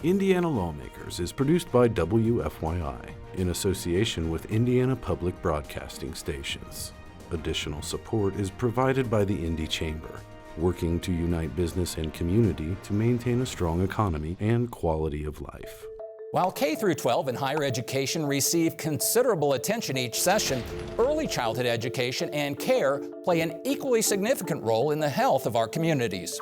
Indiana Lawmakers is produced by WFYI in association with Indiana Public Broadcasting Stations. Additional support is provided by the Indy Chamber, working to unite business and community to maintain a strong economy and quality of life. While K through 12 and higher education receive considerable attention each session, early childhood education and care play an equally significant role in the health of our communities.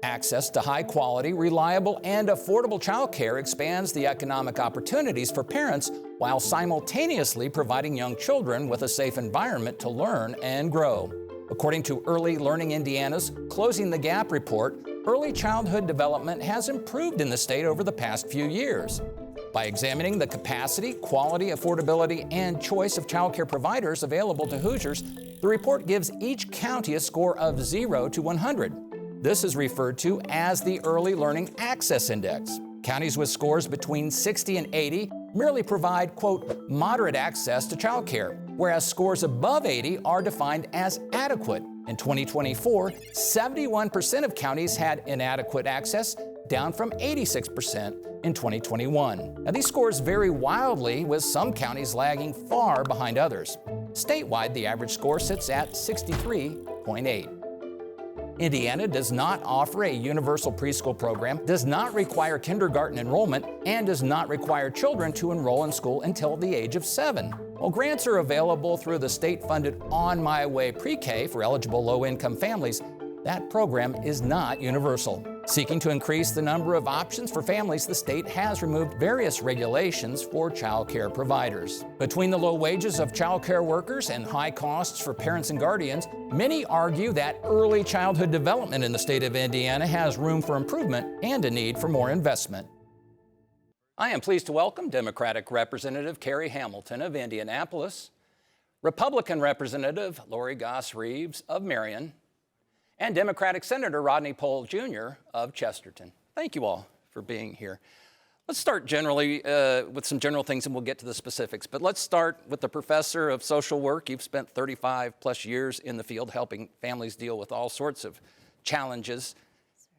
Access to high-quality, reliable, and affordable child care expands the economic opportunities for parents while simultaneously providing young children with a safe environment to learn and grow. According to Early Learning Indiana's Closing the Gap report, early childhood development has improved in the state over the past few years. By examining the capacity, quality, affordability, and choice of child care providers available to Hoosiers, the report gives each county a score of 0 to 100. This is referred to as the Early Learning Access Index. Counties with scores between 60 and 80 merely provide, quote, moderate access to child care, whereas scores above 80 are defined as adequate. In 2024, 71% of counties had inadequate access, down from 86% in 2021. Now, these scores vary wildly, with some counties lagging far behind others. Statewide, the average score sits at 63.8. Indiana does not offer a universal preschool program, does not require kindergarten enrollment, and does not require children to enroll in school until the age of 7. While grants are available through the state-funded On My Way pre-K for eligible low-income families, that program is not universal. Seeking to increase the number of options for families, the state has removed various regulations for child care providers. Between the low wages of child care workers and high costs for parents and guardians, many argue that early childhood development in the state of Indiana has room for improvement and a need for more investment. I am pleased to welcome Democratic Representative Carey Hamilton of Indianapolis, Republican Representative Lori Goss-Reaves of Marion, and Democratic Senator Rodney Jr. of Chesterton. Thank you all for being here. Let's start generally with some general things, and we'll get to the specifics. But let's start with the professor of social work. You've spent 35 plus years in the field helping families deal with all sorts of challenges.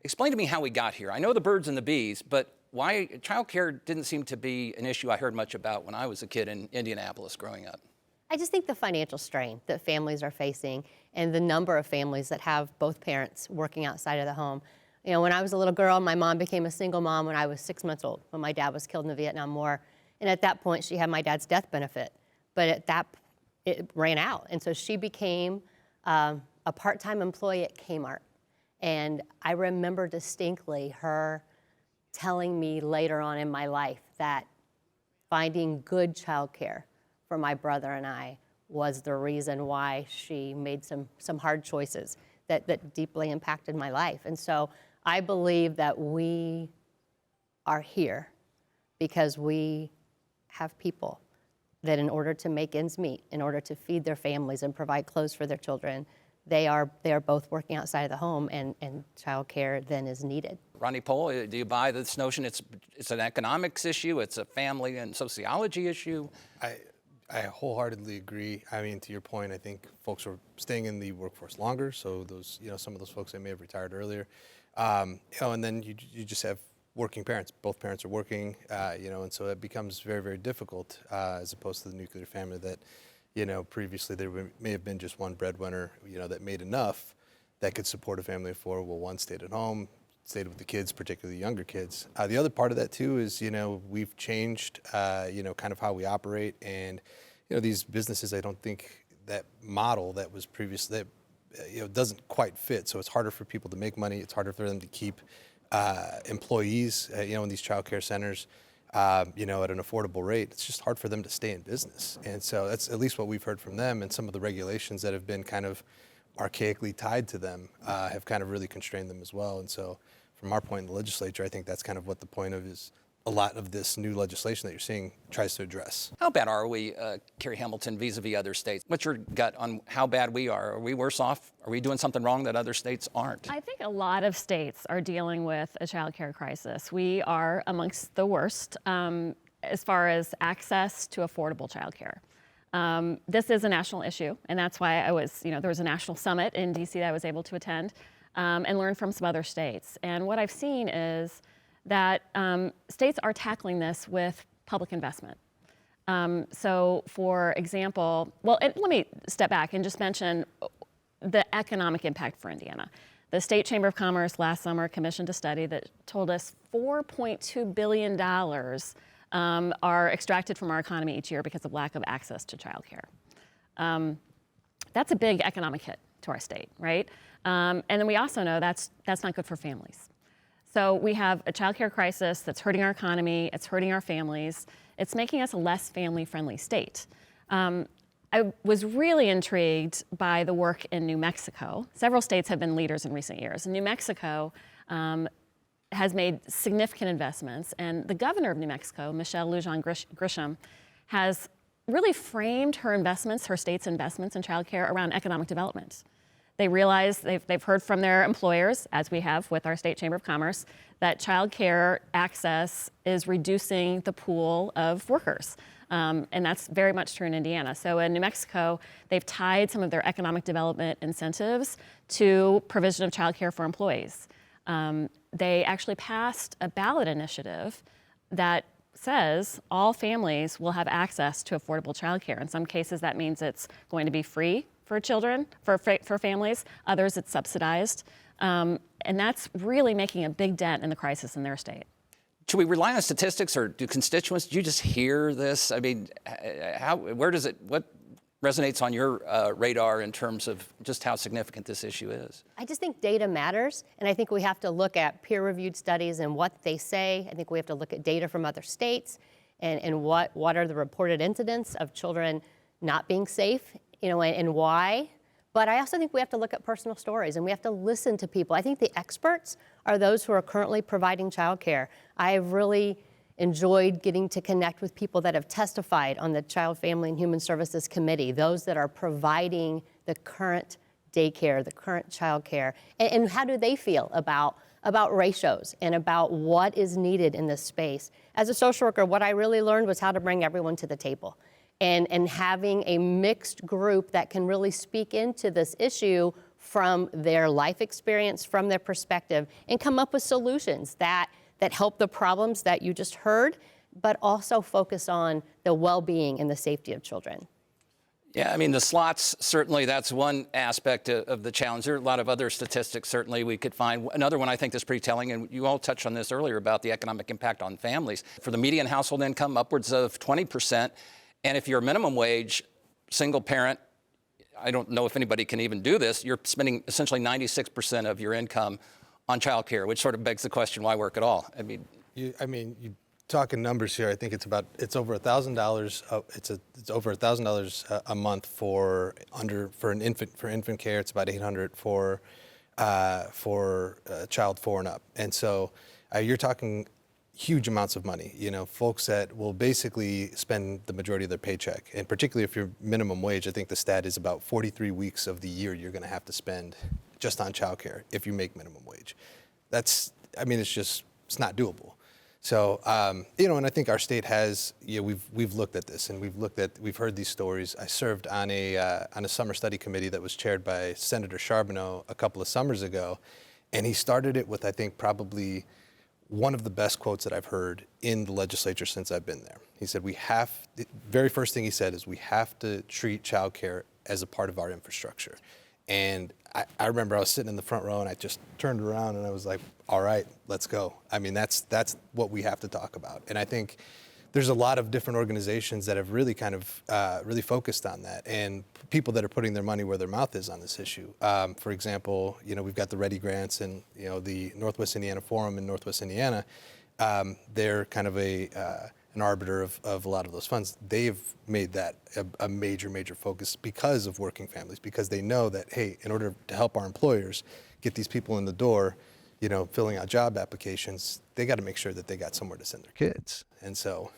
Explain to me how we got here. I know the birds and the bees, but why child care didn't seem to be an issue I heard much about when I was a kid in Indianapolis growing up. I just think the financial strain that families are facing and the number of families that have both parents working outside of the home. You know, when I was a little girl, my mom became a single mom when I was 6 months old, when my dad was killed in the Vietnam War. And at that point, she had my dad's death benefit. But it ran out. And so she became a part-time employee at Kmart. And I remember distinctly her telling me later on in my life that finding good childcare for my brother and I was the reason why she made some hard choices that deeply impacted my life. And so I believe that we are here because we have people that in order to make ends meet, in order to feed their families and provide clothes for their children, they are both working outside of the home, and childcare then is needed. Rodney Pohl, do you buy this notion it's an economics issue, it's a family and sociology issue? I wholeheartedly agree. I mean, to your point, I think folks are staying in the workforce longer. So those, some of those folks that may have retired earlier, and then you just have working parents. Both parents are working, and so it becomes very, very difficult as opposed to the nuclear family that, previously there may have been just one breadwinner, that made enough that could support a family of four. Well, one stayed at home, stayed with the kids, particularly younger kids. The other part of that too is, we've changed, kind of how we operate, and, these businesses, I don't think that model that was previously, doesn't quite fit. So it's harder for people to make money. It's harder for them to keep employees, in these childcare centers, at an affordable rate. It's just hard for them to stay in business. And so that's at least what we've heard from them, and some of the regulations that have been kind of archaically tied to them have kind of really constrained them as well. And so from our point in the legislature, I think that's kind of what the point of is a lot of this new legislation that you're seeing tries to address. How bad are we, Carey Hamilton, vis-a-vis other states? What's your gut on how bad we are? Are we worse off? Are we doing something wrong that other states aren't? I think a lot of states are dealing with a child care crisis. We are amongst the worst as far as access to affordable child care. This is a national issue, and that's why there was a national summit in DC that I was able to attend and learn from some other states. And what I've seen is that states are tackling this with public investment. So for example, well, let me step back and just mention the economic impact for Indiana. The State Chamber of Commerce last summer commissioned a study that told us $4.2 billion are extracted from our economy each year because of lack of access to childcare. That's a big economic hit to our state, right? And then we also know that's not good for families. So we have a childcare crisis that's hurting our economy, it's hurting our families, it's making us a less family-friendly state. I was really intrigued by the work in New Mexico. Several states have been leaders in recent years. New Mexico has made significant investments, and the governor of New Mexico, Michelle Lujan Grisham, has really framed her investments, her state's investments in childcare around economic development. They realize they've heard from their employers, as we have with our State Chamber of Commerce, that childcare access is reducing the pool of workers. And that's very much true in Indiana. So in New Mexico, they've tied some of their economic development incentives to provision of childcare for employees. They actually passed a ballot initiative that says all families will have access to affordable childcare. In some cases, that means it's going to be free for children, for families. Others, it's subsidized. And that's really making a big dent in the crisis in their state. Should we rely on statistics, or do constituents, do you just hear this? I mean, what resonates on your radar in terms of just how significant this issue is? I just think data matters, and I think we have to look at peer-reviewed studies and what they say. I think we have to look at data from other states and what are the reported incidents of children not being safe, and why. But I also think we have to look at personal stories, and we have to listen to people. I think the experts are those who are currently providing childcare. I've really enjoyed getting to connect with people that have testified on the Child, Family, and Human Services Committee, those that are providing the current daycare, the current childcare, and how do they feel about ratios and about what is needed in this space. As a social worker, what I really learned was how to bring everyone to the table. And having a mixed group that can really speak into this issue from their life experience, from their perspective, and come up with solutions that help the problems that you just heard, but also focus on the well-being and the safety of children. Yeah, I mean, the slots, certainly that's one aspect of the challenge. There are a lot of other statistics, certainly, we could find. Another one I think that's pretty telling, and you all touched on this earlier about the economic impact on families. For the median household income, upwards of 20%. And if you're a minimum wage, single parent, I don't know if anybody can even do this, you're spending essentially 96% of your income on childcare, which sort of begs the question, why work at all? I mean, you talking numbers here. I think it's over $1,000. It's over $1,000 a month for infant care. It's about $800 for child 4 and up. And so you're talking huge amounts of money, folks that will basically spend the majority of their paycheck. And particularly if you're minimum wage, I think the stat is about 43 weeks of the year you're going to have to spend just on childcare if you make minimum wage. It's not doable. So, and I think our state has, we've looked at this and we've heard these stories. I served on a summer study committee that was chaired by Senator Charbonneau a couple of summers ago. And he started it with, I think, probably one of the best quotes that I've heard in the legislature since I've been there. He said, the very first thing he said is we have to treat childcare as a part of our infrastructure. And I remember I was sitting in the front row and I just turned around and I was like, all right, let's go. I mean, that's what we have to talk about. And I think there's a lot of different organizations that have really kind of really focused on that, and people that are putting their money where their mouth is on this issue. For example, we've got the Ready Grants and the Northwest Indiana Forum in Northwest Indiana. They're kind of an arbiter of a lot of those funds. They've made that a major focus because of working families, because they know that, hey, in order to help our employers get these people in the door, filling out job applications, they got to make sure that they got somewhere to send their kids. And so,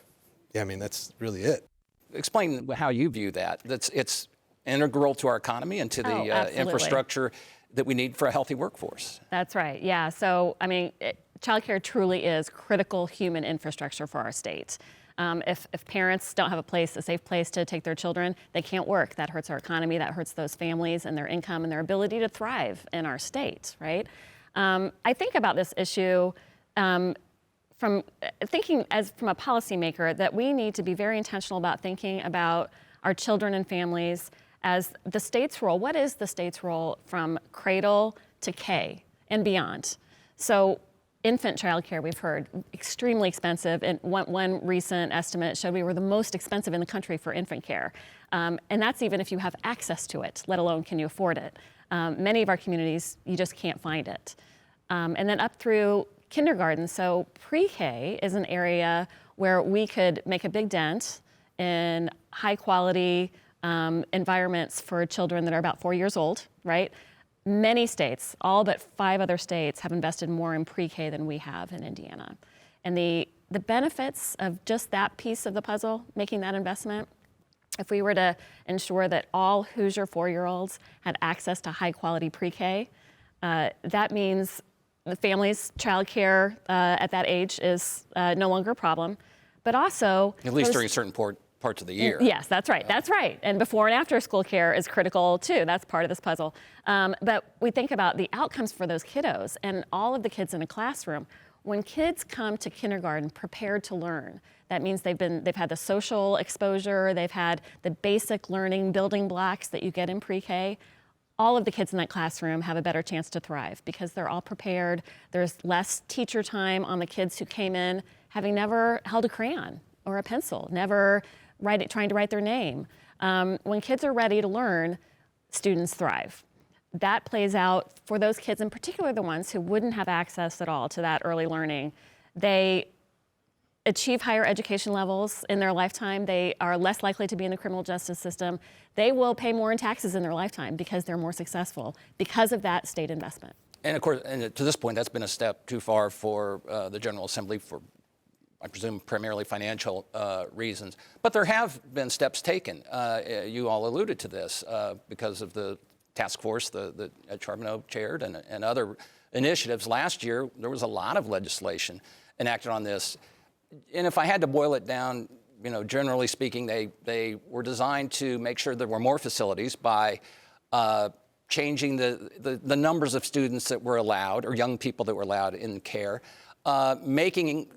yeah, I mean, that's really it. Explain how you view that. It's integral to our economy and to the infrastructure that we need for a healthy workforce. That's right, yeah. So, I mean, childcare truly is critical human infrastructure for our state. If parents don't have a safe place to take their children, they can't work. That hurts our economy, that hurts those families and their income and their ability to thrive in our state, right? I think about this issue from thinking from a policymaker that we need to be very intentional about thinking about our children and families as the state's role. What is the state's role from cradle to K and beyond? So infant childcare, we've heard, extremely expensive. And one recent estimate showed we were the most expensive in the country for infant care. And that's even if you have access to it, let alone can you afford it. Many of our communities, you just can't find it. And then up through kindergarten. So pre-K is an area where we could make a big dent in high quality environments for children that are about 4 years old, right? Many states, all but 5 other states, have invested more in pre-K than we have in Indiana. And the benefits of just that piece of the puzzle, making that investment, if we were to ensure that all Hoosier 4-year-olds had access to high quality pre-K, that means the family's childcare at that age is no longer a problem, but also— At least during certain parts of the year. Yes, that's right, that's right. And before and after school care is critical too, that's part of this puzzle. But we think about the outcomes for those kiddos and all of the kids in a classroom. When kids come to kindergarten prepared to learn, that means they've had the social exposure, they've had the basic learning building blocks that you get in pre-K. All of the kids in that classroom have a better chance to thrive because they're all prepared. There's less teacher time on the kids who came in having never held a crayon or a pencil, never trying to write their name. When kids are ready to learn, students thrive. That plays out for those kids, in particular the ones who wouldn't have access at all to that early learning. They achieve higher education levels in their lifetime. They are less likely to be in the criminal justice system. They will pay more in taxes in their lifetime because they're more successful because of that state investment. And of course, and to this point, that's been a step too far for the General Assembly for, I presume, primarily financial reasons. But there have been steps taken. You all alluded to this because of the task force that Ed Charbonneau chaired and other initiatives. Last year, there was a lot of legislation enacted on this. And if I had to boil it down, generally speaking, they were designed to make sure there were more facilities by changing the numbers of students that were allowed, or young people that were allowed in care, making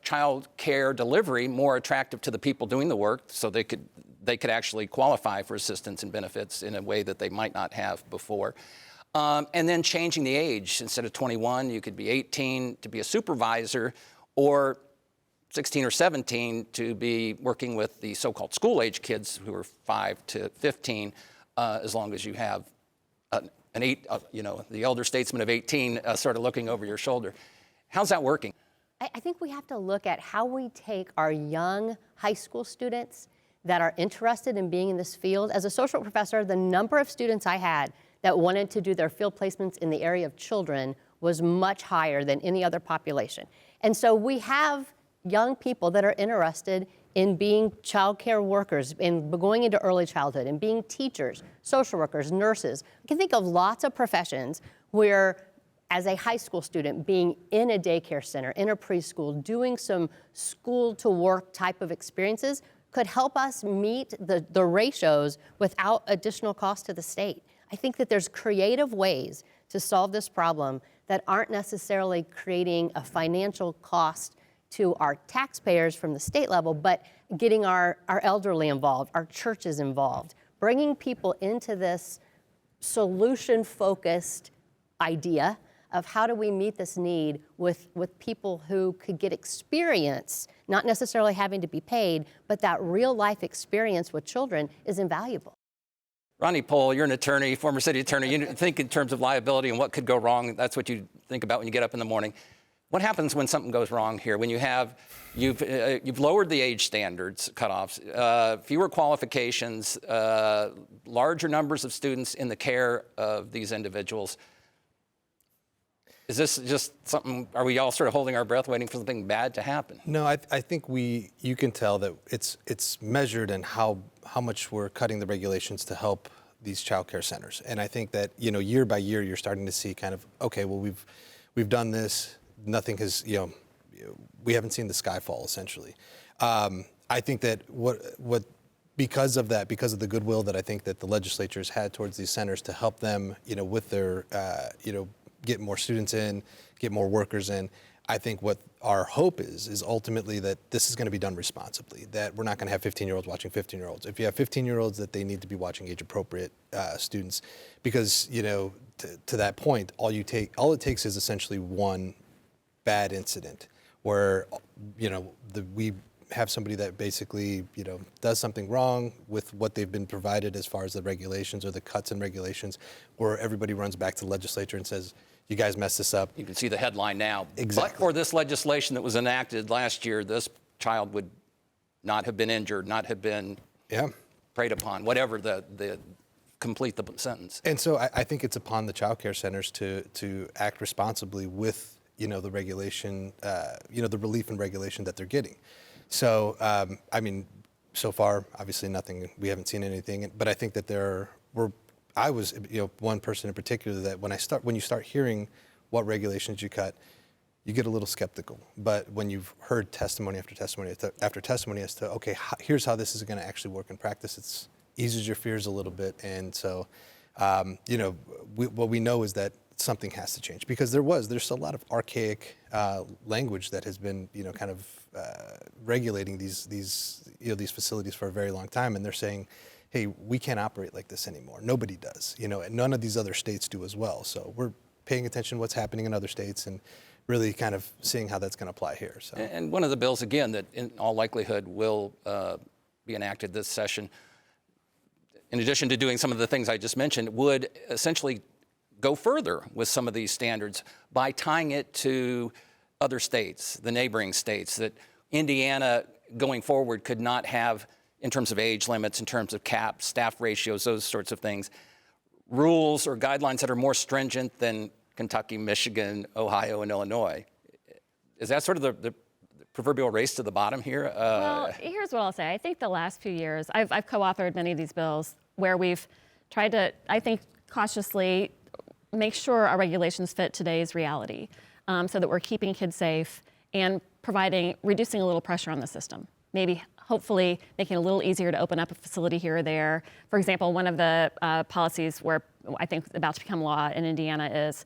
child care delivery more attractive to the people doing the work, so they could actually qualify for assistance and benefits in a way that they might not have before. And then changing the age. Instead of 21, you could be 18 to be a supervisor, or 16 or 17 to be working with the so-called school-age kids who are 5 to 15, as long as you have the elder statesman of 18 sort of looking over your shoulder. How's that working? I think we have to look at how we take our young high school students that are interested in being in this field. As a social professor, the number of students I had that wanted to do their field placements in the area of children was much higher than any other population. And so we have young people that are interested in being child care workers, in going into early childhood, and being teachers, social workers, nurses. I can think of lots of professions where, as a high school student, being in a daycare center, in a preschool, doing some school to work type of experiences could help us meet the ratios without additional cost to the state. I think that there's creative ways to solve this problem that aren't necessarily creating a financial cost to our taxpayers from the state level, but getting our elderly involved, our churches involved, bringing people into this solution-focused idea of how do we meet this need with people who could get experience, not necessarily having to be paid, but that real-life experience with children is invaluable. Rodney Pohl, you're an attorney, former city attorney. You think in terms of liability and what could go wrong. That's what you think about when you get up in the morning. What happens when something goes wrong here? When you've lowered the age standards cutoffs, fewer qualifications, larger numbers of students in the care of these individuals. Is this just something? Are we all sort of holding our breath, waiting for something bad to happen? No, I think you can tell that it's measured in how much we're cutting the regulations to help these child care centers. And I think that year by year you're starting to see kind of, okay, well we've done this. Nothing has, we haven't seen the sky fall, essentially. I think that because of the goodwill that I think that the legislatures had towards these centers to help them, with their, get more students in, get more workers in, I think what our hope is ultimately that this is going to be done responsibly, that we're not going to have 15-year-olds watching 15-year-olds. If you have 15-year-olds, that they need to be watching age-appropriate students, because, you know, to that point, all it takes is essentially one bad incident where, you know, we have somebody that basically, you know, does something wrong with what they've been provided as far as the regulations or the cuts in regulations, where everybody runs back to the legislature and says, you guys messed this up. You can see the headline now. Exactly. But for this legislation that was enacted last year, this child would not have been injured, not have been preyed upon, whatever the complete the sentence. And so I think it's upon the child care centers to act responsibly with, you know, the regulation, you know, the relief and regulation that they're getting. So, I mean, so far, obviously nothing, we haven't seen anything, but I think that I was, you know, one person in particular that when you start hearing what regulations you cut, you get a little skeptical. But when you've heard testimony after testimony after testimony as to, okay, here's how this is going to actually work in practice, it eases your fears a little bit. And so, you know, what we know is that something has to change, because there's a lot of archaic language that has been, you know, kind of regulating these facilities for a very long time, and they're saying, hey, we can't operate like this anymore. Nobody does, you know, and none of these other states do as well. So we're paying attention to what's happening in other states and really kind of seeing how that's going to apply here. So. And one of the bills, again, that in all likelihood will be enacted this session, in addition to doing some of the things I just mentioned, would essentially go further with some of these standards by tying it to other states, the neighboring states, that Indiana going forward could not have, in terms of age limits, in terms of caps, staff ratios, those sorts of things, rules or guidelines that are more stringent than Kentucky, Michigan, Ohio, and Illinois. Is that sort of the proverbial race to the bottom here? Well, here's what I'll say. I think the last few years, I've co-authored many of these bills where we've tried to, I think, cautiously make sure our regulations fit today's reality, so that we're keeping kids safe and reducing a little pressure on the system. Maybe, hopefully, making it a little easier to open up a facility here or there. For example, one of the policies where I think about to become law in Indiana is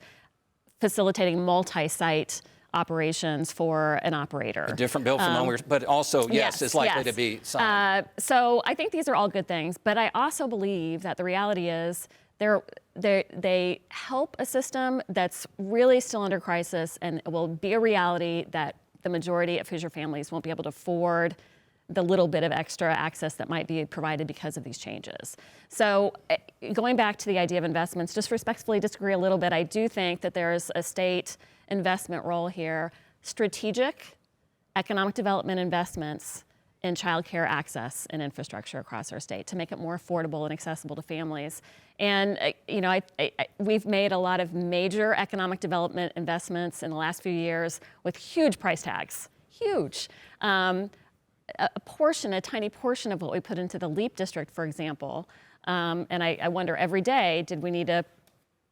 facilitating multi-site operations for an operator. A different bill from one, but also, yes, it's likely to be signed. So I think these are all good things, but I also believe that the reality is they help a system that's really still under crisis, and it will be a reality that the majority of Hoosier families won't be able to afford the little bit of extra access that might be provided because of these changes. So going back to the idea of investments, just respectfully disagree a little bit. I do think that there's a state investment role here, strategic economic development investments in childcare access and infrastructure across our state to make it more affordable and accessible to families. And you know, we've made a lot of major economic development investments in the last few years with huge price tags, huge. A tiny portion of what we put into the LEAP district, for example, and I wonder every day, did we need to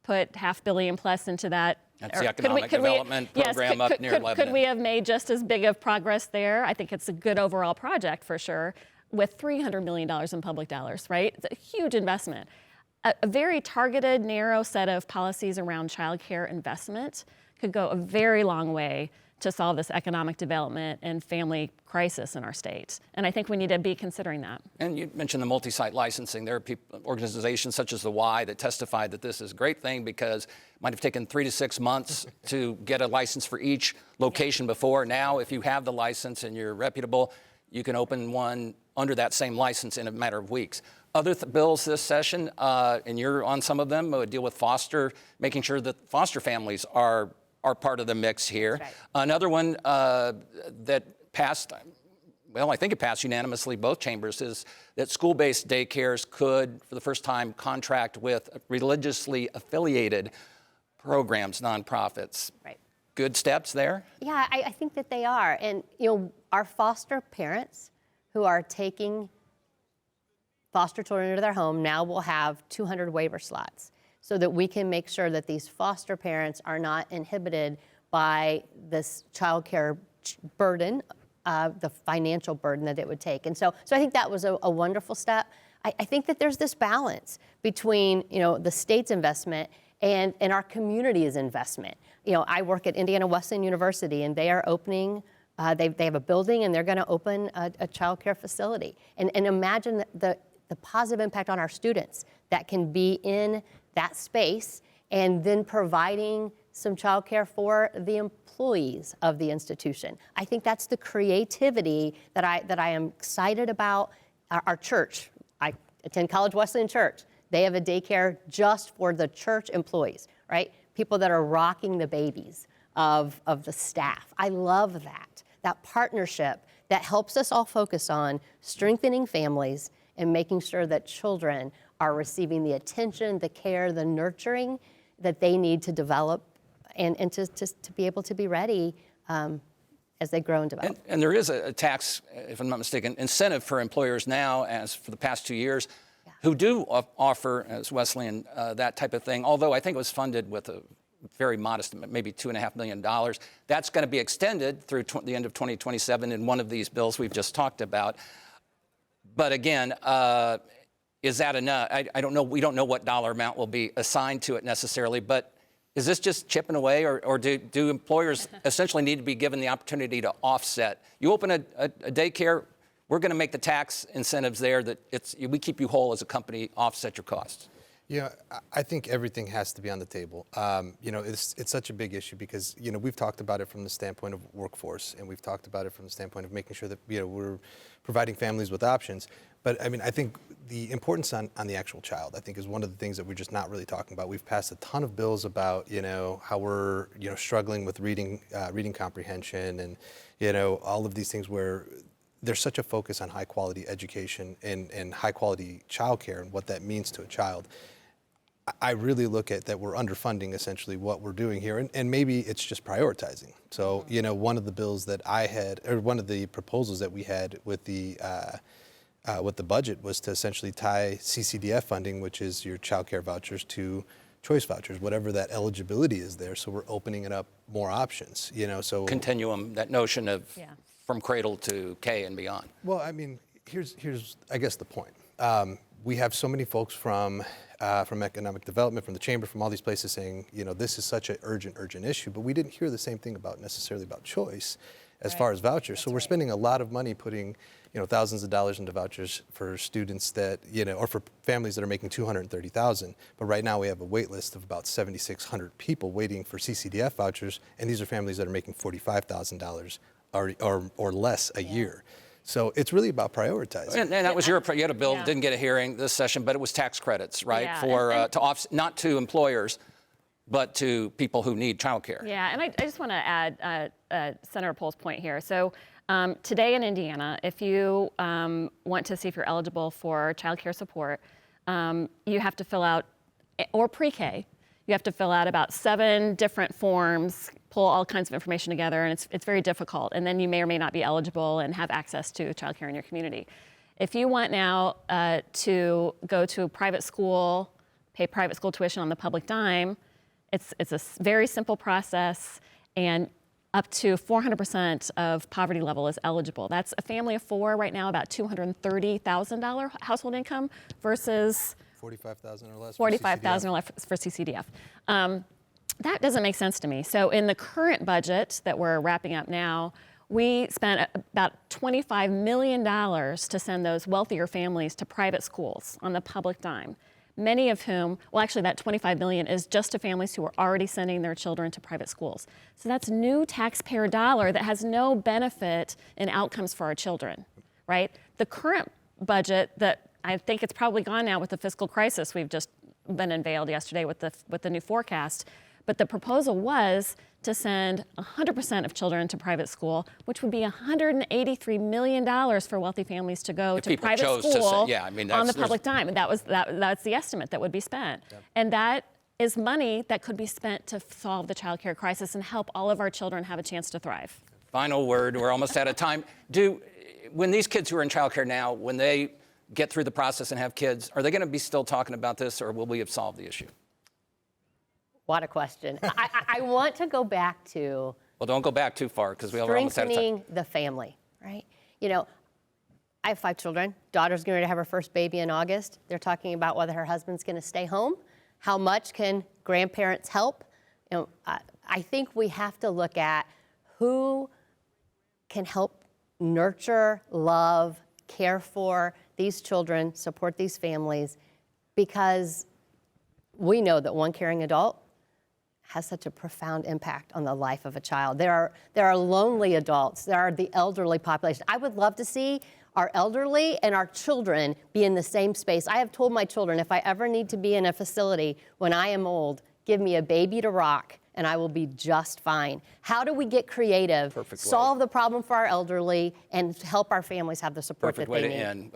put $500 million plus into that? That's the economic development program up near Lebanon. Could we have made just as big of progress there? I think it's a good overall project for sure, with $300 million in public dollars, right? It's a huge investment. A very targeted, narrow set of policies around childcare investment could go a very long way to solve this economic development and family crisis in our state. And I think we need to be considering that. And you mentioned the multi-site licensing. There are organizations such as the Y that testified that this is a great thing because it might have taken 3 to 6 months to get a license for each location before. Now, if you have the license and you're reputable, you can open one under that same license in a matter of weeks. Other bills this session, and you're on some of them, deal with making sure that foster families are part of the mix here. Right. Another one that passed, well, I think it passed unanimously, both chambers, is that school-based daycares could, for the first time, contract with religiously affiliated programs, nonprofits. Right. Good steps there? Yeah, I think that they are. And, you know, our foster parents who are taking foster children into their home now will have 200 waiver slots, so that we can make sure that these foster parents are not inhibited by this child care burden, the financial burden that it would take. And so I think that was a wonderful step. I think that there's this balance between, you know, the state's investment and our community's investment. I work at Indiana Wesleyan University, and they are opening. They have a building, and they're going to open a child care facility. And imagine the positive impact on our students that can be in that space, and then providing some child care for the employees of the institution. I think that's the creativity that I am excited about. Our church, I attend College Wesleyan Church. They have a daycare just for the church employees, right? People that are rocking the babies of the staff. I love that partnership that helps us all focus on strengthening families and making sure that children are receiving the attention, the care, the nurturing that they need to develop and to be able to be ready as they grow and develop. And there is a tax, if I'm not mistaken, incentive for employers now, as for the past 2 years, who do offer, as Wesleyan, that type of thing, although I think it was funded with a very modest, maybe $2.5 million. That's going to be extended through the end of 2027 in one of these bills we've just talked about. But again, is that enough? I don't know. We don't know what dollar amount will be assigned to it necessarily, but is this just chipping away, or do employers essentially need to be given the opportunity to offset? You open a daycare, we're going to make the tax incentives there that we keep you whole as a company, offset your costs. Yeah, I think everything has to be on the table. It's such a big issue because, we've talked about it from the standpoint of workforce, and we've talked about it from the standpoint of making sure that, we're providing families with options. But I think the importance on the actual child, I think, is one of the things that we're just not really talking about. We've passed a ton of bills about, how we're, struggling with reading comprehension and, all of these things where there's such a focus on high quality education and high quality childcare and what that means to a child. I really look at that we're underfunding essentially what we're doing here, and maybe it's just prioritizing. So, one of the bills that I had, or one of the proposals that we had with the budget was to essentially tie CCDF funding, which is your child care vouchers, to choice vouchers, whatever that eligibility is there. So we're opening it up more options, so. Continuum, that notion of from cradle to K and beyond. Well, here's I guess the point. We have so many folks from economic development, from the chamber, from all these places saying, this is such an urgent issue, but we didn't hear the same thing necessarily about choice as far as vouchers. So we're spending a lot of money putting, thousands of dollars into vouchers for students that, or for families that are making $230,000. But right now we have a wait list of about 7,600 people waiting for CCDF vouchers, and these are families that are making $45,000 or less a year. So it's really about prioritizing. And that was you had a bill that didn't get a hearing this session, but it was tax credits, right? Yeah. For to offset, not to employers, but to people who need childcare. Yeah, and I just want to add Senator Pohl's point here. So today in Indiana, if you want to see if you're eligible for child care support, you have to fill out, or pre-K, you have to fill out about 7 different forms, pull all kinds of information together, and it's very difficult. And then you may or may not be eligible and have access to childcare in your community. If you want now to go to a private school, pay private school tuition on the public dime, it's a very simple process, and up to 400% of poverty level is eligible. That's a family of 4 right now, about $230,000 household income versus $45,000 or less. $45,000 or less for CCDF. That doesn't make sense to me. So in the current budget that we're wrapping up now, we spent about $25 million to send those wealthier families to private schools on the public dime. Many of whom, well, actually that $25 million is just to families who are already sending their children to private schools. So that's new taxpayer dollar that has no benefit in outcomes for our children, right? The current budget that I think it's probably gone now with the fiscal crisis we've just been unveiled yesterday with the new forecast, but the proposal was to send 100% of children to private school, which would be $183 million for wealthy families to go to private school on the public dime. And that's the estimate that would be spent. Yep. And that is money that could be spent to solve the child care crisis and help all of our children have a chance to thrive. Final word, we're almost out of time. When these kids who are in child care now, when they get through the process and have kids, are they going to be still talking about this, or will we have solved the issue? What a question. I want to go back to... Well, don't go back too far, because we are almost out of time. Strengthening the family, right? I have 5 children. Daughter's going to have her first baby in August. They're talking about whether her husband's going to stay home. How much can grandparents help? I think we have to look at who can help nurture, love, care for these children, support these families, because we know that one caring adult has such a profound impact on the life of a child. There are lonely adults, there are the elderly population. I would love to see our elderly and our children be in the same space. I have told my children, if I ever need to be in a facility when I am old, give me a baby to rock and I will be just fine. How do we get creative, solve the problem for our elderly, and help our families have the support that they need? Perfect way to end,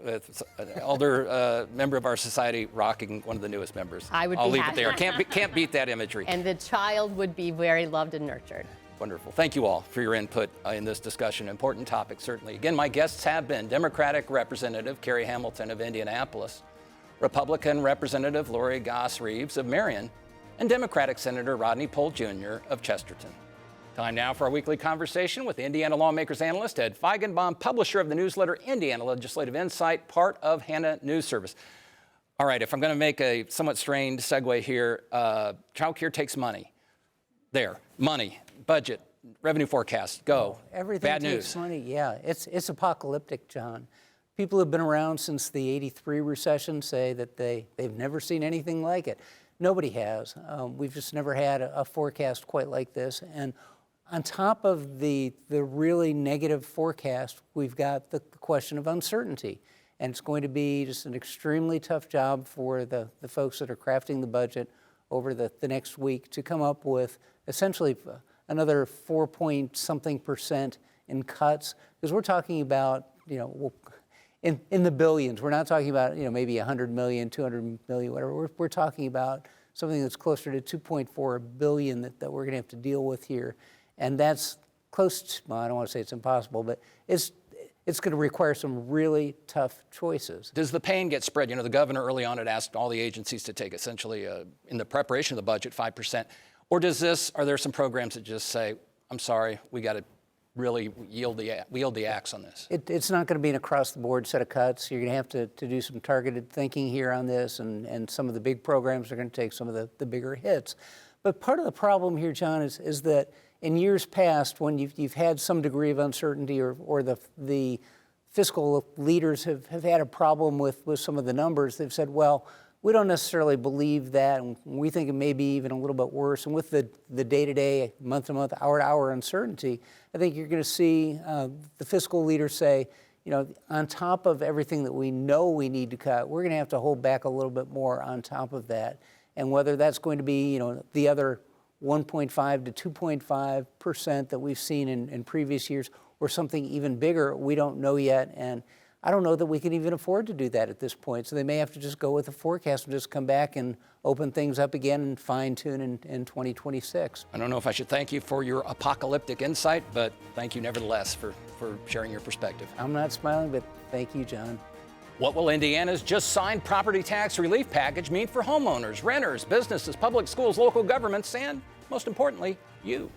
with an elder member of our society rocking one of the newest members. I'll leave it there. Can't beat that imagery. And the child would be very loved and nurtured. Wonderful. Thank you all for your input in this discussion. Important topic, certainly. Again, my guests have been Democratic Representative Carey Hamilton of Indianapolis, Republican Representative Lori Goss-Reaves of Marion, and Democratic Senator Rodney Jr. of Chesterton. Time now for our weekly conversation with Indiana Lawmakers analyst Ed Feigenbaum, publisher of the newsletter Indiana Legislative Insight, part of Hannah News Service. All right, if I'm going to make a somewhat strained segue here, childcare takes money. Money, budget, revenue forecast, go. Everything Bad takes news. money, yeah. It's apocalyptic, John. People who have been around since the '83 recession say that they've never seen anything like it. Nobody has. We've just never had a forecast quite like this. And on top of the really negative forecast, we've got the question of uncertainty. And it's going to be just an extremely tough job for the folks that are crafting the budget over the next week to come up with essentially another 4-point-something% in cuts. Because we're talking about, in the billions. We're not talking about, maybe 100 million, 200 million, whatever. We're talking about something that's closer to 2.4 billion that we're going to have to deal with here. And that's close to, well, I don't want to say it's impossible, but it's going to require some really tough choices. Does the pain get spread? The governor early on had asked all the agencies to take essentially, in the preparation of the budget, 5%. Or are there some programs that just say, I'm sorry, we got to really wield the axe on this? It's not going to be an across-the-board set of cuts. You're going to have to do some targeted thinking here on this, and some of the big programs are going to take some of the bigger hits. But part of the problem here, John, is that in years past, when you've had some degree of uncertainty or the fiscal leaders have had a problem with some of the numbers, they've said, well, we don't necessarily believe that, and we think it may be even a little bit worse. And with the day-to-day, month-to-month, hour-to-hour uncertainty, I think you're going to see the fiscal leaders say, on top of everything that we know we need to cut, we're going to have to hold back a little bit more on top of that. And whether that's going to be, the other 1.5 to 2.5% that we've seen in previous years, or something even bigger, we don't know yet. And I don't know that we can even afford to do that at this point. So they may have to just go with the forecast and just come back and open things up again and fine-tune in 2026. I don't know if I should thank you for your apocalyptic insight, but thank you nevertheless for sharing your perspective. I'm not smiling, but thank you, John. What will Indiana's just signed property tax relief package mean for homeowners, renters, businesses, public schools, local governments, and most importantly, you?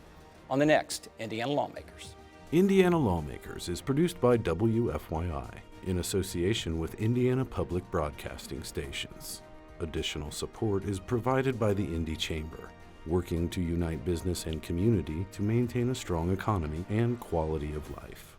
On the next Indiana Lawmakers. Indiana Lawmakers is produced by WFYI in association with Indiana Public Broadcasting Stations. Additional support is provided by the Indy Chamber, working to unite business and community to maintain a strong economy and quality of life.